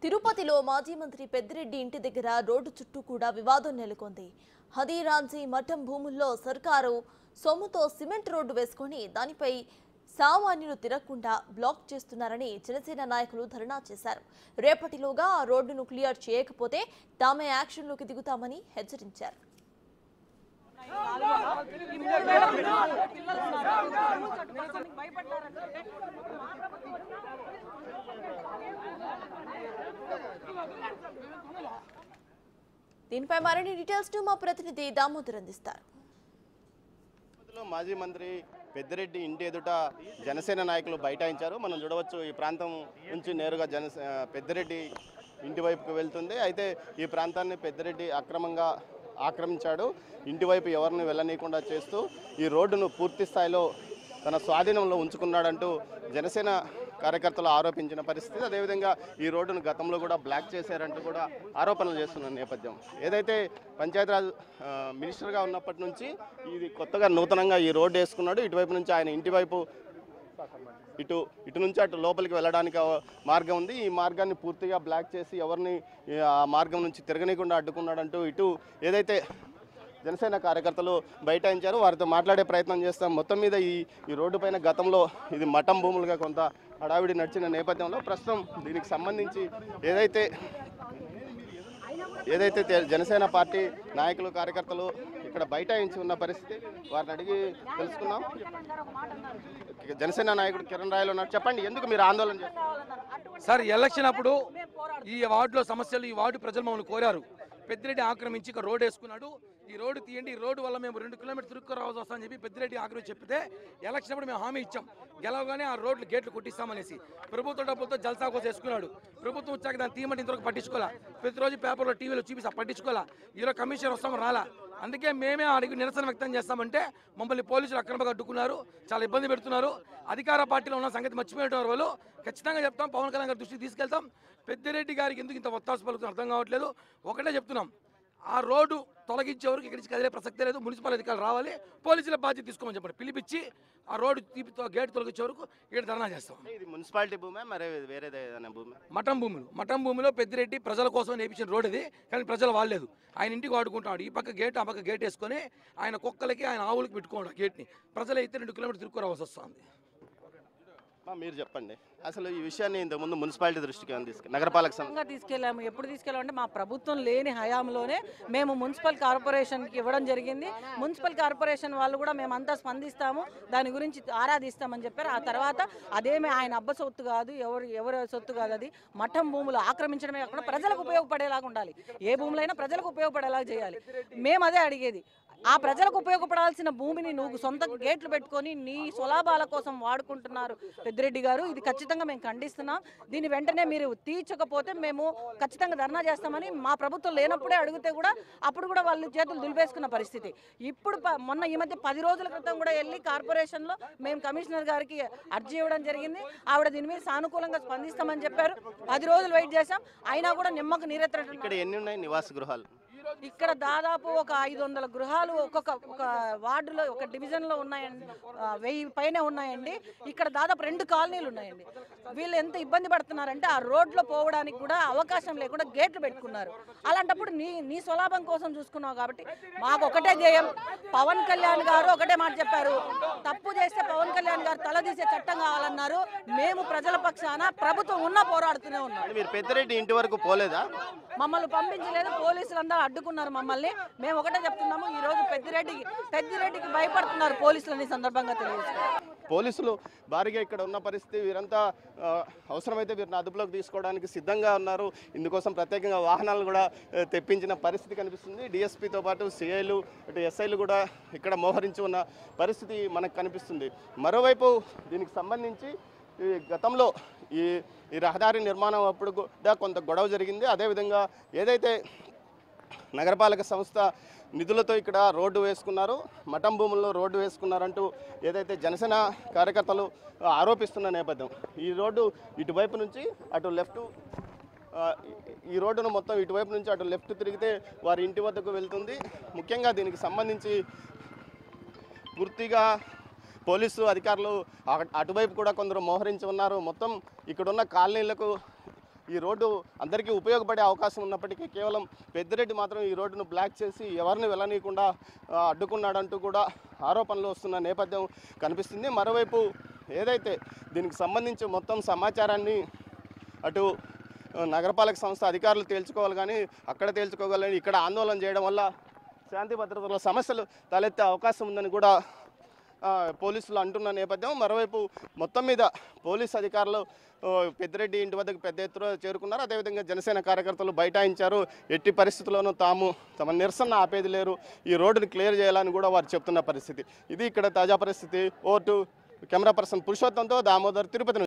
తిరుపతిలో మాజీ మంత్రి పెద్దిరెడ్డి ఇంటి దగ్గర రోడ్డు చుట్టూ కూడా వివాదం నెలకొంది. హదీరాంజీ మఠం భూముల్లో సర్కారు సొమ్ముతో సిమెంట్ రోడ్డు వేసుకొని దానిపై సామాన్యులు తిరగకుండా బ్లాక్ చేస్తున్నారని జనసేన నాయకులు ధర్నా చేశారు. రేపటిలోగా ఆ రోడ్డును క్లియర్ చేయకపోతే తామే యాక్షన్లోకి దిగుతామని హెచ్చరించారు. దీనిపై మరిన్ని డీటెయిల్స్ మా ప్రతినిధి దామోదర్ అందిస్తారు. మాజీ మంత్రి పెద్దిరెడ్డి ఇంటి ఎదుట జనసేన నాయకులు బైఠాయించారు. మనం చూడవచ్చు ఈ ప్రాంతం నుంచి నేరుగా పెద్దిరెడ్డి ఇంటి వైపుకు వెళ్తుంది. అయితే ఈ ప్రాంతాన్ని పెద్దిరెడ్డి అక్రమంగా ఆక్రమించాడు. ఇంటి వైపు ఎవరిని వెళ్ళనీయకుండా చేస్తూ ఈ రోడ్డును పూర్తి స్థాయిలో తన స్వాధీనంలో ఉంచుకున్నాడంటూ జనసేన కార్యకర్తలు ఆరోపించిన పరిస్థితి. అదేవిధంగా ఈ రోడ్డును గతంలో కూడా బ్లాక్ చేశారంటూ కూడా ఆరోపణలు చేస్తున్న నేపథ్యం. ఏదైతే పంచాయతీరాజ్ మినిస్టర్గా ఉన్నప్పటి నుంచి ఇది కొత్తగా నూతనంగా ఈ రోడ్డు వేసుకున్నాడు. ఇటువైపు నుంచి ఆయన ఇంటి వైపు ఇటు నుంచి అటు లోపలికి వెళ్ళడానికి మార్గం ఉంది. ఈ మార్గాన్ని పూర్తిగా బ్లాక్ చేసి ఎవరిని ఆ మార్గం నుంచి తిరగనీయకుండా అడ్డుకున్నాడంటూ ఇటు ఏదైతే జనసేన కార్యకర్తలు బైఠాయించారు. వారితో మాట్లాడే ప్రయత్నం చేస్తాం. మొత్తం మీద ఈ రోడ్డు పైన గతంలో ఇది మఠం భూములుగా కొంత హడావిడి నడిచిన నేపథ్యంలో ప్రస్తుతం దీనికి సంబంధించి ఏదైతే జనసేన పార్టీ నాయకులు కార్యకర్తలు ఇక్కడ బైఠాయించి ఉన్న పరిస్థితి వారిని అడిగి తెలుసుకుందాం. జనసేన నాయకుడు కిరణ్ రాయలు ఉన్నారు. చెప్పండి, ఎందుకు మీరు ఆందోళన చేస్తారు? సార్, ఎలక్షన్ అప్పుడు ఈ వార్డులో సమస్యలు ఈ వార్డు ప్రజలు మమ్మల్ని కోరారు. పెద్దిరెడ్డి ఆక్రమించి ఇక్కడ రోడ్డు వేసుకున్నాడు. ఈ రోడ్డు తీయండి, ఈ రోడ్డు వల్ల మేము 2 కిలోమీటర్లు తిరుక్కు రావాల్సి వస్తామని చెప్పి పెద్దిరెడ్డి ఆక్రమించి చెప్తే ఎలక్షన్ అప్పుడు మేము హామీ ఇచ్చాం, గెలవగానే ఆ రోడ్లు గేట్లు కొట్టిస్తామనేసి. ప్రభుత్వ డబ్బులతో జల్సా కోసం వేసుకున్నాడు. ప్రభుత్వం వచ్చాక దాన్ని తీయమంటే ఇంతవరకు పట్టించుకోవాలా. ప్రతిరోజు పేపర్లో టీవీలో చూపిస్తా పట్టించుకోవాలా. ఈరోజు కమిషన్ వస్తాం రాలా. అందుకే మేమే అడిగి నిరసన వ్యక్తం చేస్తామంటే మమ్మల్ని పోలీసులు అక్రమంగా అడ్డుకున్నారు, చాలా ఇబ్బంది పెడుతున్నారు. అధికార పార్టీలో ఉన్న సంగతి మర్చిపోయేటారు వాళ్ళు. ఖచ్చితంగా చెప్తాం, పవన్ కళ్యాణ్ గారి దృష్టికి తీసుకెళ్తాం. పెద్దిరెడ్డి గారికి ఎందుకు ఇంత ఒత్తాసు పలుకుతుందో అర్థం కావట్లేదు. ఒకటే చెప్తున్నాం, ఆ రోడ్డు తొలగించే వరకు ఇక్కడి నుంచి కదిలే ప్రసక్తే లేదు. మున్సిపల్ అధికారులు రావాలి, పోలీసుల బాధ్యత తీసుకోమని చెప్పండి. పిలిపించి ఆ రోడ్డు గేట్ తొలగించే వరకు ఇక్కడ ధర్నా చేస్తాం. ఇది మున్సిపాలిటీ భూమి, మరి వేరేదే భూమి? మఠం భూమిలో పెద్దిరెడ్డి ప్రజల కోసం నేర్పించిన రోడ్ ఇది. కానీ ప్రజలు వాడలేదు. ఆయన ఇంటికి వాడుకుంటాడు. ఈ పక్క గేట్ ఆ పక్క గేట్ వేసుకొని ఆయన కుక్కలకి ఆయన ఆవులకి పెట్టుకోండి గేట్ని. ప్రజలు అయితే 2 కిలోమీటర్లు తిరుక్కు వస్తుంది. మీరు చెప్పండి, అసలు ఈ విషయాన్ని ఇంతకుముందు మున్సిపాలిటీ దృష్టికి నగరపాలక సంఘంగా తీసుకెళ్ళాము. ఎప్పుడు తీసుకెళ్ళామంటే మా ప్రభుత్వం లేని హయాంలోనే మేము మున్సిపల్ కార్పొరేషన్కి ఇవ్వడం జరిగింది. మున్సిపల్ కార్పొరేషన్ వాళ్ళు కూడా మేమంతా స్పందిస్తాము, దాని గురించి ఆరాధిస్తామని చెప్పారు. ఆ తర్వాత అదేమి ఆయన అబ్బ సొత్తు కాదు, ఎవరి సొత్తు కాదు, అది మఠం భూములు ఆక్రమించడమే కాకుండా ప్రజలకు ఉపయోగపడేలాగా ఉండాలి. ఏ భూములైనా ప్రజలకు ఉపయోగపడేలాగా చేయాలి. మేము అదే అడిగేది. ఆ ప్రజలకు ఉపయోగపడాల్సిన భూమిని నువ్వు సొంత గేట్లు పెట్టుకొని నీ స్వలాభాల కోసం వాడుకుంటున్నారు పెద్దిరెడ్డి గారు. ఇది ఖచ్చితంగా మేము ఖండిస్తున్నాం. దీన్ని వెంటనే మీరు తీర్చకపోతే మేము ఖచ్చితంగా ధర్నా చేస్తామని మా ప్రభుత్వం లేనప్పుడే అడిగితే కూడా అప్పుడు కూడా వాళ్ళు చేతులు దులిపేసుకున్న పరిస్థితి. ఇప్పుడు మొన్న ఈ మధ్య 10 రోజుల క్రితం కూడా వెళ్ళి కార్పొరేషన్లో మేము కమిషనర్ గారికి అర్జీ ఇవ్వడం జరిగింది. ఆవిడ దీని మీద సానుకూలంగా స్పందిస్తామని చెప్పారు. 10 రోజులు వెయిట్ చేశాం, అయినా కూడా నిమ్మకు నీరెత్తడం. ఇక్కడ ఎన్ని ఉన్నాయి నివాస గృహాలు? ఇక్కడ దాదాపు ఒక 500 గృహాలు ఒక వార్డులో ఒక డివిజన్లో ఉన్నాయండి. 1000 పైన ఉన్నాయండి. ఇక్కడ దాదాపు 2 కాలనీలు ఉన్నాయండి. వీళ్ళు ఎంత ఇబ్బంది పడుతున్నారంటే ఆ రోడ్లో పోవడానికి కూడా అవకాశం లేకుండా గేట్లు పెట్టుకున్నారు. అలాంటప్పుడు నీ స్వలాభం కోసం చూసుకున్నావు కాబట్టి మాకు ఒకటే ధ్యేయం. పవన్ కళ్యాణ్ గారు ఒకటే మాట చెప్పారు, తప్పు చేస్తే పవన్ కళ్యాణ్ గారు తలదీసే చట్టం కావాలన్నారు. మేము ప్రజల పక్షాన ప్రభుత్వం పోరాడుతూనే ఉన్నాం. మీరు పెద్దిరెడ్డి ఇంటి వరకు పోలేదా? మమ్మల్ని పంపించలేదు, పోలీసులందరూ అడ్డుకున్నారు మమ్మల్ని. మేము ఒకటే చెప్తున్నాము, ఈ రోజు పెద్దిరెడ్డికి భయపడుతున్నారు పోలీసులని సందర్భంగా తెలియజేస్తున్నారు. పోలీసులు భారీగా ఇక్కడ ఉన్న పరిస్థితి. వీరంతా అవసరమైతే వీరిని అదుపులోకి తీసుకోవడానికి సిద్ధంగా ఉన్నారు. ఇందుకోసం ప్రత్యేకంగా వాహనాలు కూడా తెప్పించిన పరిస్థితి కనిపిస్తుంది. డిఎస్పీతో పాటు సిఐలు అటు ఎస్ఐలు కూడా ఇక్కడ మోహరించి ఉన్న పరిస్థితి మనకు కనిపిస్తుంది. మరోవైపు దీనికి సంబంధించి గతంలో ఈ రహదారి నిర్మాణం అప్పుడు కూడా కొంత గొడవ జరిగింది. అదేవిధంగా ఏదైతే నగరపాలక సంస్థ నిధులతో ఇక్కడ రోడ్డు వేసుకున్నారు, మఠం భూముల్లో రోడ్డు వేసుకున్నారంటూ ఏదైతే జనసేన కార్యకర్తలు ఆరోపిస్తున్న నేపథ్యం, ఈ రోడ్డు ఇటువైపు నుంచి అటు లెఫ్ట్, ఈ రోడ్డును మొత్తం ఇటువైపు నుంచి అటు లెఫ్ట్ తిరిగితే వారి ఇంటి వద్దకు వెళ్తుంది. ముఖ్యంగా దీనికి సంబంధించి పూర్తిగా పోలీసు అధికారులు అటువైపు కూడా కొందరు మోహరించి ఉన్నారు. మొత్తం ఇక్కడున్న కాలనీలకు ఈ రోడ్డు అందరికీ ఉపయోగపడే అవకాశం ఉన్నప్పటికీ కేవలం పెద్దిరెడ్డి మాత్రం ఈ రోడ్డును బ్లాక్ చేసి ఎవరిని వెళ్ళనీయకుండా అడ్డుకున్నాడంటూ కూడా ఆరోపణలు వస్తున్న నేపథ్యం కనిపిస్తుంది. మరోవైపు ఏదైతే దీనికి సంబంధించి మొత్తం సమాచారాన్ని అటు నగరపాలక సంస్థ అధికారులు తేల్చుకోవాలి, కానీ అక్కడ తేల్చుకోగలని ఇక్కడ ఆందోళన చేయడం వల్ల శాంతి భద్రతల సమస్యలు తలెత్తే అవకాశం ఉందని కూడా పోలీసులు అంటున్న నేపథ్యం. మరోవైపు మొత్తం మీద పోలీస్ అధికారులు పెద్దిరెడ్డి ఇంటి వద్దకు పెద్ద ఎత్తున చేరుకున్నారు. అదేవిధంగా జనసేన కార్యకర్తలు బైఠాయించారు. ఎట్టి పరిస్థితుల్లోనూ తమ నిరసన ఆపేది లేరు, ఈ రోడ్డును క్లియర్ చేయాలని కూడా వారు చెప్తున్న పరిస్థితి. ఇది ఇక్కడ తాజా పరిస్థితి. ఓటు కెమెరా పర్సన్ పురుషోత్తంతో దామోదర్, తిరుపతి.